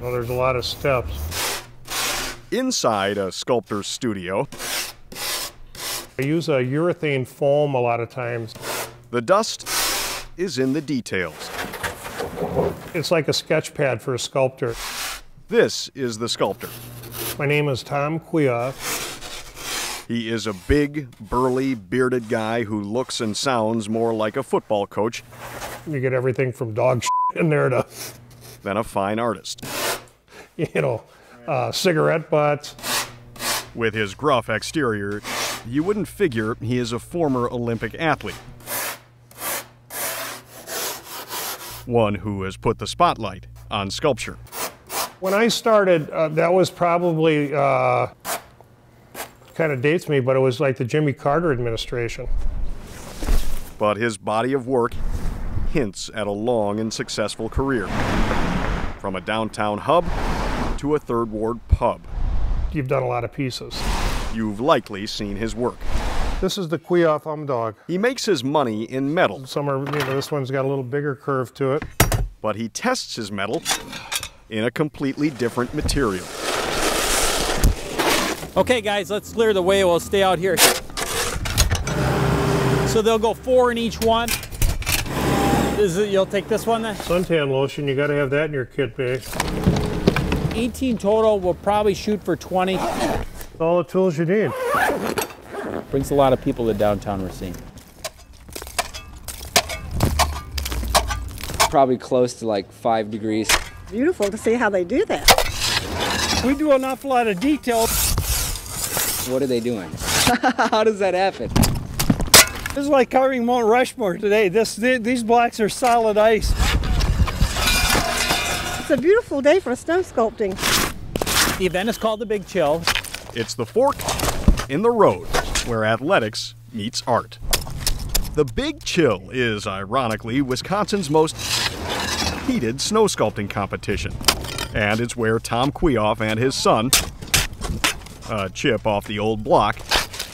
Well, there's a lot of steps. Inside a sculptor's studio, I use a urethane foam a lot of times. the dust is in the details. It's like a sketch pad for a sculptor. This is the sculptor. My name is Tom Quioff. He is a big, burly, bearded guy who looks and sounds more like a football coach You get everything from dog shit in there to, than a fine artist. Cigarette butts. With his gruff exterior, you wouldn't figure he is a former Olympic athlete. One who has put the spotlight on sculpture. When I started, that was probably, kind of dates me, but it was like the Jimmy Carter administration. But his body of work hints at a long and successful career. From a downtown hub to a third ward pub. You've done a lot of pieces. You've likely seen his work. This is the Quioff dog. He makes his money in metal. Some are, this one's got a little bigger curve to it. But he tests his metal in a completely different material. Okay guys, let's clear the way. We'll stay out here. So they'll go 4 in each one. You'll take this one then? Suntan lotion, you got to have that in your kit bag. 18 total, we'll probably shoot for 20. All the tools you need. Brings a lot of people to downtown, we're seeing. Probably close to like 5 degrees. Beautiful to see how they do that. We do an awful lot of detail. What are they doing? How does that happen? This is like covering Mount Rushmore today. These blocks are solid ice. It's a beautiful day for snow sculpting. The event is called the Big Chill. It's the fork in the road where athletics meets art. The Big Chill is, ironically, Wisconsin's most heated snow sculpting competition. And it's where Tom Quioff and his son, a chip off the old block,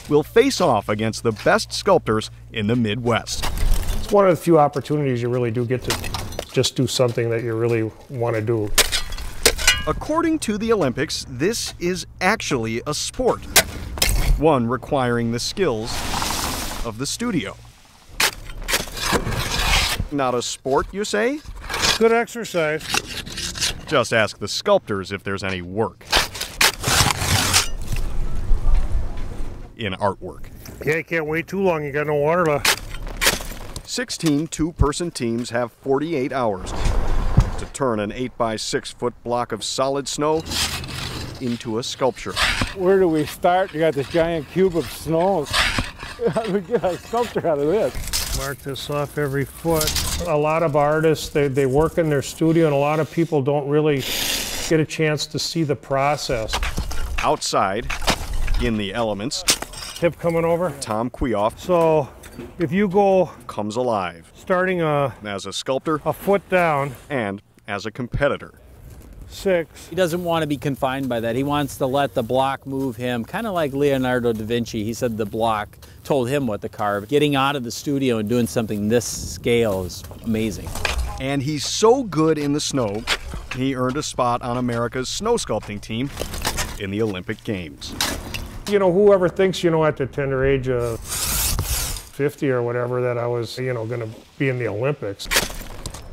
will face off against the best sculptors in the Midwest. It's one of the few opportunities you really do get to just do something that you really want to do. According to the Olympics, this is actually a sport, one requiring the skills of the studio. Not a sport, you say? Good exercise. Just ask the sculptors if there's any work in artwork. Yeah, you can't wait too long. You got no water left. 16 two-person teams have 48 hours to turn an 8-by-6-foot block of solid snow into a sculpture. Where do we start? You got this giant cube of snow. How do we get a sculpture out of this? Mark this off every foot. A lot of artists, they work in their studio, and a lot of people don't really get a chance to see the process. Outside, in the elements, Tip coming over. Tom Quioff So if you go comes alive starting as a sculptor a foot down, and as a competitor. 6. He doesn't want to be confined by that. He wants to let the block move him, kind of like Leonardo da Vinci. He said the block told him what to carve. Getting out of the studio and doing something this scale is amazing. And he's so good in the snow, he earned a spot on America's snow sculpting team in the Olympic Games. Whoever thinks, at the tender age of 50 or whatever, that I was, going to be in the Olympics.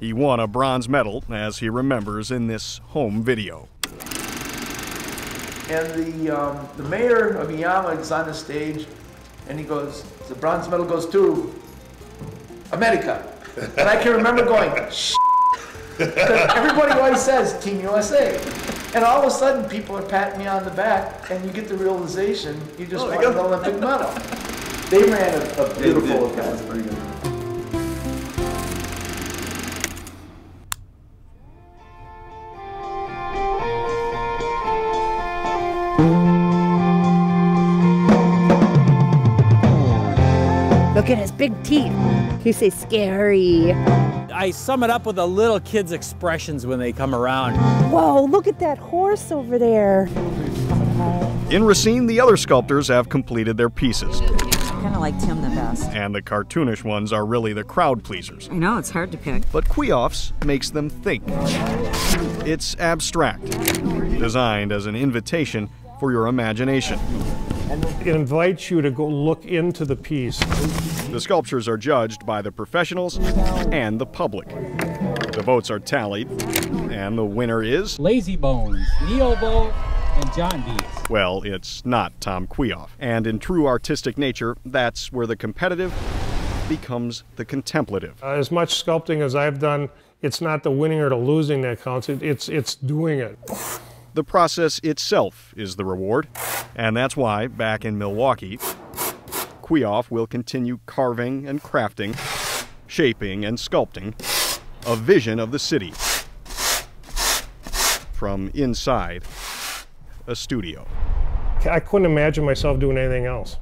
He won a bronze medal, as he remembers in this home video. And the mayor of Iyama is on the stage, and he goes, the bronze medal goes to America. And I can remember going, shh, because everybody always says Team USA. And all of a sudden, people are patting me on the back, and you get the realization you just won an Olympic medal. They ran a beautiful event. That's pretty good. Look at his big teeth. You say scary. I sum it up with the little kids' expressions when they come around. Whoa, look at that horse over there. In Racine, the other sculptors have completed their pieces. kind of like Tim the best. And the cartoonish ones are really the crowd pleasers. I know, it's hard to pick. But Kwiaff's makes them think. It's abstract, designed as an invitation for your imagination. It invites you to go look into the piece. The sculptures are judged by the professionals and the public. The votes are tallied, and the winner is... Lazy Bones, Neo Boat, and John Dees. Well, it's not Tom Kwiaff. And in true artistic nature, that's where the competitive becomes the contemplative. As much sculpting as I've done, it's not the winning or the losing that counts, it's doing it. The process itself is the reward, and that's why, back in Milwaukee, Kwiaff will continue carving and crafting, shaping and sculpting a vision of the city from inside a studio. I couldn't imagine myself doing anything else.